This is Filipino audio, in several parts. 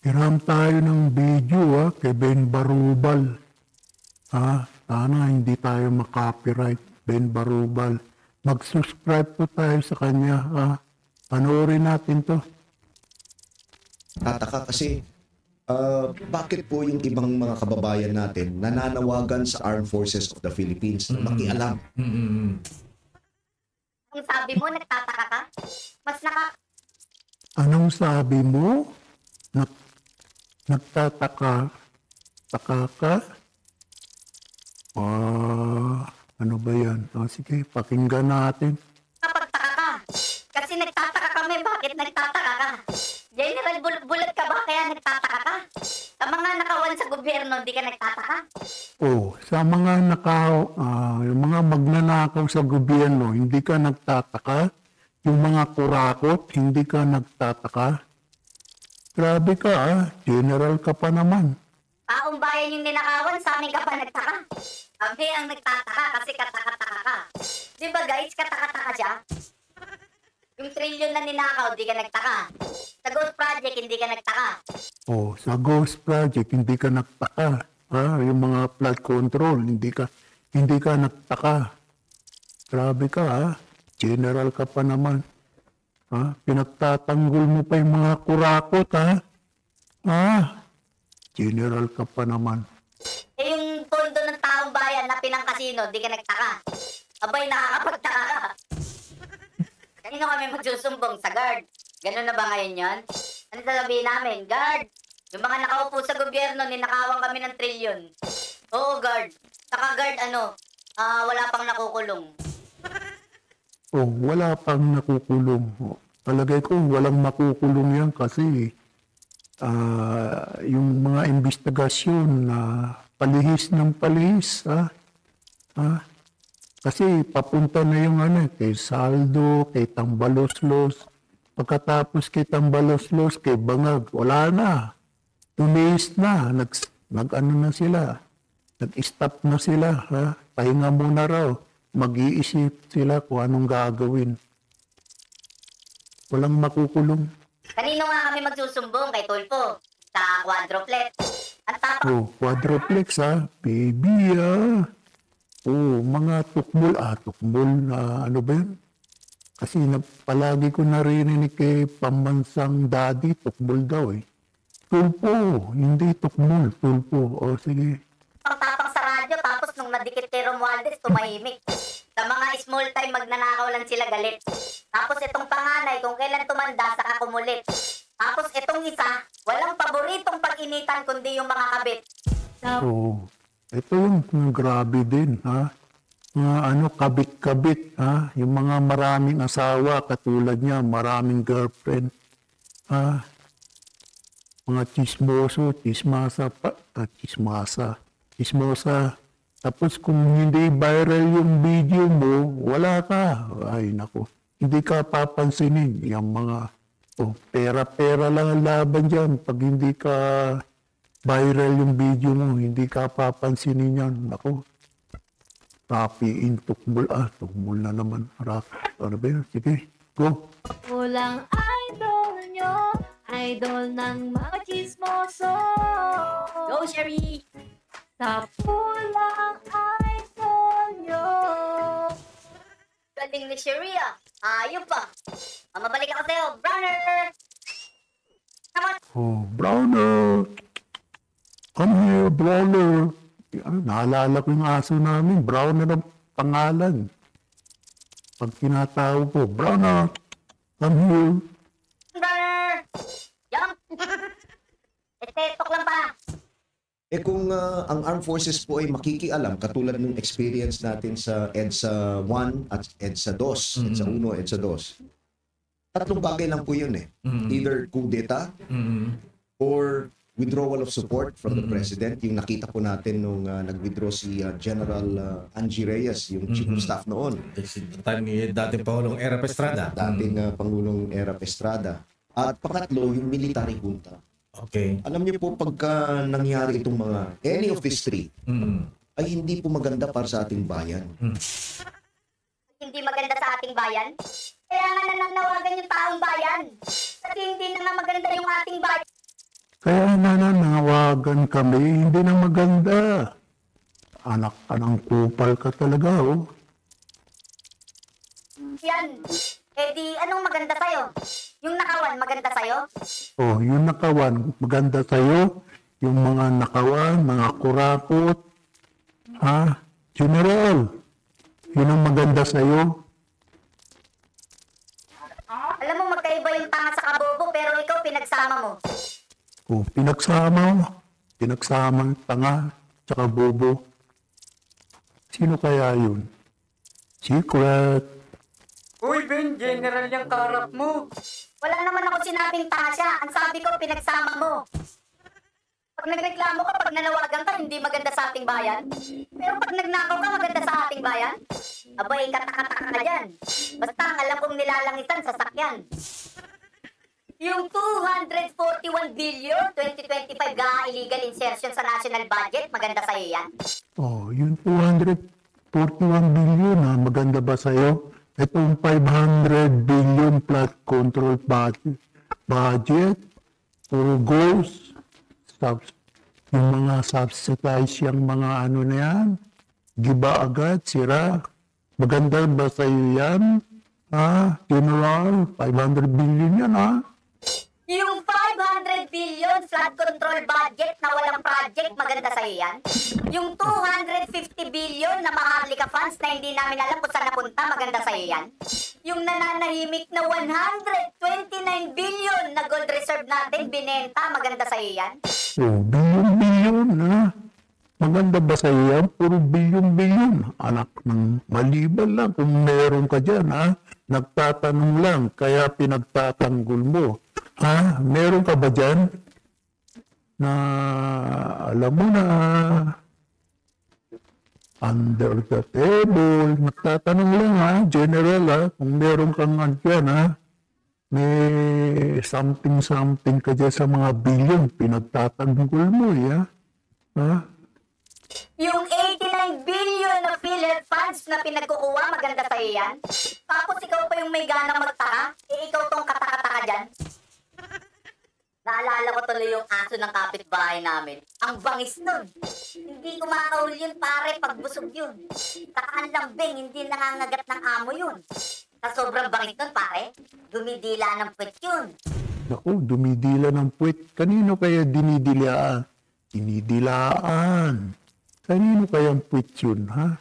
Hiram tayo ng video kay Ben Barubal. Sana hindi tayo makopyright, Ben Barubal. Mag-subscribe po tayo sa kanya. Panoorin natin to. Tataka kasi bakit po yung ibang mga kababayan natin nananawagan sa Armed Forces of the Philippines na makialam? Ang sabi mo, nagtataka ka? Mas Anong sabi mo? Nagtataka? Taka ka? Ano ba yan? Sige, pakinggan natin. nakapagtaka ka. Kasi nagtataka kami, bakit nagtataka ka? General, bulat ka ba kaya nagtataka ka? Sa mga nakawan sa gobyerno, di ka nagtataka? Sa mga yung mga magnanakaw sa gobyerno, hindi ka nagtataka? Yung mga kurakot, hindi ka nagtataka? Grabe ka, General ka pa naman. Taong bayan yung ninakawan, sa amin ka pa nagtaka? Kami ang nagtataka kasi kataka-taka ka. Di ba guys, kataka-taka siya? Yung trilyon na ninakaw, di ka nagtaka. Sa Ghost Project, hindi ka nagtaka. Sa Ghost Project, hindi ka nagtaka. Yung mga flood control, hindi ka nagtaka. Grabe ka, General ka pa naman. Pinagtatanggol mo pa yung mga kurakot, General ka pa naman. Yung pondo ng taong bayan na pinangkasino, di ka nagtaka. Abay, nakakapagtaka ka. Kanino kami magsusumbong? Sa guard. Ganun na ba ngayon yan? Ano sasabihin namin? Guard! Yung mga nakaupo sa gobyerno, ninakawan kami ng trilyon. Oo, guard. Saka guard, wala pang nakukulong. Wala pang nakukulong. Palagay ko walang makukulong yan kasi yung mga investigasyon na palihis ng palihis. Kasi papunta na yung kay Saldo, kay Tambaloslos. Pagkatapos kay Tambaloslos, kay Bangag, wala na. Tumis na. Nag-ano na sila. Nag-stop na sila. Pahinga muna raw. Mag-iisip sila kung anong gagawin. Walang makukulong. Kanino nga kami magsusumbong? Kay Tulfo. Sa quadruplet. Ang tapang. Quadruplex baby mga tukmol. Tukmol na ano ba yun? Kasi palagi ko naririnig kay pambansang daddy, tukmol daw Tulpo, hindi tukmol, tulpo. Sige. Ang tapang sa radyo, tapos nung nadikit kay Romualdez, tumahimik. Sa mga small time, magnanakaw lang sila galit. Tapos itong panganay, kung kailan tumanda, saka kumulit. Tapos itong isa, walang paboritong pag-initan kundi yung mga kabit. Ito yung grabe din, Mga kabit-kabit, Yung mga maraming asawa, katulad niya, maraming girlfriend, Mga chismoso, chismosa. Tapos kung hindi viral yung video mo, wala ka. Ay, naku. Hindi ka papansinin. Yung mga, pera-pera lang ang laban dyan. Pag hindi ka viral yung video mo, hindi ka papansinin yan. Naku. Rapiin, tukmul. Tukmul na naman. Ano ba yan? Sige, go. Pulang idol nyo, idol ng mga chismoso. Go, Sherry! Sa pulang idol nyo. Galing ni Sherry, Ayun pa. Mabalik ako sa'yo, Browner! Come on! Browner! Come here, Browner! Naalala ko yung aso namin. Browner ang pangalan. Pag tinatawag ko, Browner! Come here! Browner! Jump! Tok lang pa. Kung ang Armed Forces po ay makikialam, katulad ng experience natin sa EDSA 1 at EDSA 2, EDSA 1, EDSA 2, tatlong bagay lang po yun Either coup d'etat or withdrawal of support from the President. Yung nakita po natin nung nag-withdraw si General Angie Reyes, yung Chief of Staff noon. Time ni dating Pangulong Erap Estrada. Dating Pangulong Erap Estrada. At pangatlo, yung military junta. Okay. Alam niyo po, pagka nangyari itong mga, any of these three, ay hindi po maganda para sa ating bayan. Hindi maganda sa ating bayan? Kaya nga nananawagan yung taong bayan. Kasi hindi na nga maganda yung ating bayan. Kaya nananawagan kami, hindi na maganda. Anak ka ng kupal ka talaga, oh. Yan. Eh di, anong maganda sa'yo? Yung nakawan, maganda sa'yo? Oh, yung nakawan, maganda sa'yo. Yung mga nakawan, mga kurakot. Ha? General, yun ang maganda sa'yo. Alam mo, magkaiba yung tanga sa kabobo, pero ikaw pinagsama mo. Oh, pinagsama ang tanga, tsaka bobo. Sino kaya yun? Secret. Uy, Ben, general yung karap mo. Wala naman ako sinabing tanga siya. Ang sabi ko, pinagsama mo. Pag nagreklamo ka, pag nanawagan ka, hindi maganda sa ating bayan. Pero pag nagnakaw ka, maganda sa ating bayan. Abay, kataka-taka ka dyan. Basta ang alam kong nilalangitan, sasakyan. Yung 241 billion 2025 illegal insertion sa national budget, maganda sa'yo yan? Oh, yung 241 billion, ha? Maganda ba sa'yo? Itong 500 billion flood control budget, puro goals, yung mga subsidize yung mga ano na yan, giba agad, sira. Maganda ba sa'yo yan? Ha? General, 500 billion yan, ha? Yung 500 billion flood control budget na walang project, maganda sa'yo yan? Yung 250 billion na Maharlika funds na hindi namin alam kung saan napunta, maganda sa'yo yan? Yung nananahimik na 129 billion na gold reserve natin, binenta, maganda sa'yo yan? Oh, billion, ha? Maganda ba sa'yo yan? Puro billion. Anak ng maliban lang kung meron ka dyan, ha? Nagtatanong lang, kaya pinagtatanggol mo. Ha? Meron ka ba dyan? Na alam mo na under the table. Nagtatanong lang, ha? General, ha? Kung meron kang dyan, ha? May something ka dyan sa mga billion. Pinagtatanggol mo, ha? Ha? Yung 89 billion na PhilHealth funds na pinagkukuha, maganda sa'yo yan? Tapos ikaw pa yung may ganang magtaka? Eh ikaw tong katakataka dyan? Naalala ko tuloy yung aso ng kapitbahay namin. Ang bangis nun. Hindi kumakahul yun, pare, pag busog yun. Takaan lambing, hindi nangangagat ng amo yun. Sa sobrang bangis nun, pare, dumidila ng puwet yun. Naku, dumidila ng puwet. Kanino kaya dinidilaan? Dinidilaan. Kanino kaya ang puwet yun, ha?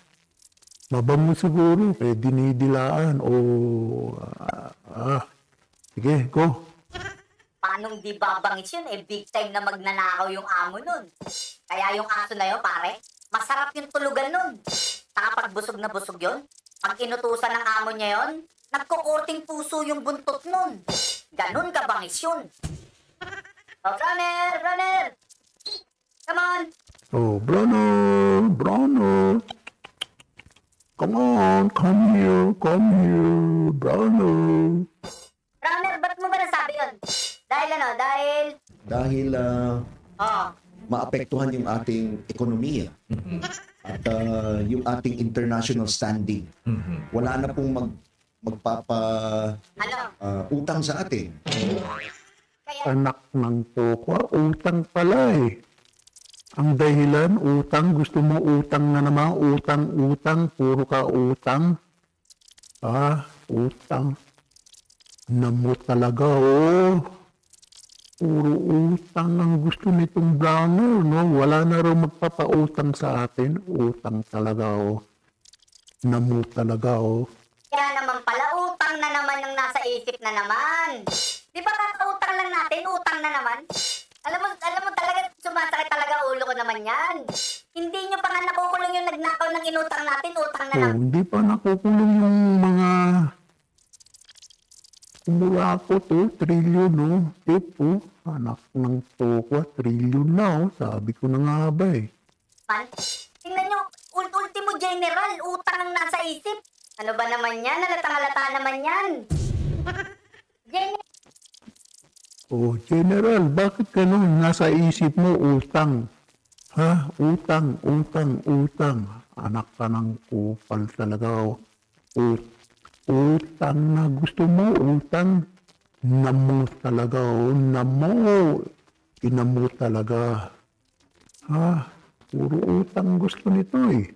Mabango siguro, kaya dinidilaan. Sige, go. Paanong di babangis yun? Eh, big time na magnanakaw yung amo nun. Kaya yung aso na yun, pare, masarap yung tulugan nun. Saka pag busog na busog yun, pag inutusan ng amo niya yun, nagkukurting puso yung buntot nun. Ganun kabangis yun. Oh, runner! Come on! Oh, Bruno. Come on, come here, Bruno. Runner, ba't mo ba nasabi yun? Dahil Oh, maapektuhan yung ating ekonomiya at yung ating international standing. Wala na pong ano? utang sa atin. Kaya, Anak ng tokwa, utang pala eh. Ang dahilan, utang. Gusto mo utang na naman. Utang. Puro ka utang. Utang. Namo talaga, oh. Puro utang ang gusto nitong Browner, no? Wala na raw magpapautang sa atin. Utang talaga, oh. Namo talaga, oh. kaya naman pala, utang na naman yung nasa isip na naman. Di ba kakautang lang natin, utang na naman? Alam mo talaga, sumasakit talaga ulo ko naman yan. Hindi nyo pa nga nakukulong yung nagnakaw ng inutang natin, utang na Oh, naman. hindi pa nakukulong yung mga kumula ko to, trilyon, no? Tipo, anak ng tokwa, trilyon na, oh. Sabi ko na nga ba eh. Man, tingnan nyo, ultimo general, utang ang nasa isip. Ano ba naman yan? Halatang-halata naman yan. General, Oh, General, bakit ganun? Nasa isip mo, utang. Ha? Utang. Anak ka ng kupal talaga, oh. Utang na gusto mo, utang. Namo talaga, oh. Namo. Inamo talaga. Ha? Puro utang gusto nito eh.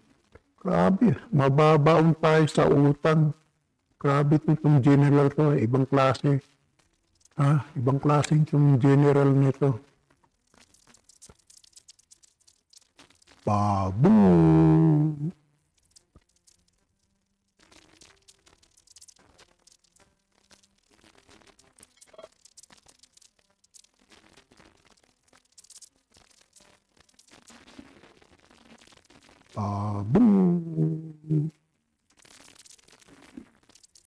Grabe. Mababaon tayo sa utang. Grabe itong general to. Ibang klase. Ha? Ibang klase itong general nito. Babu. Babu.